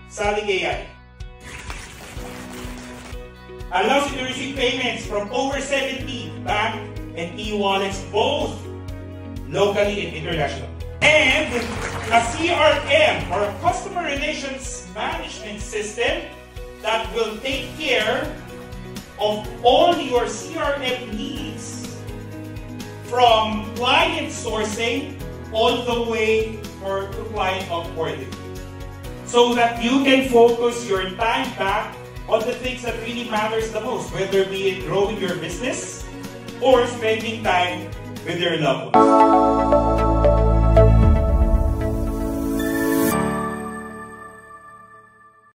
sa Ligayan. Allows you to receive payments from over 70 bank and e-wallets, both locally and international. And a CRM, or a customer relations management system, that will take care of all your CRM needs from client sourcing all the way to client onboarding, so that you can focus your time back on the things that really matters the most, whether be it growing your business or spending time with your loved ones.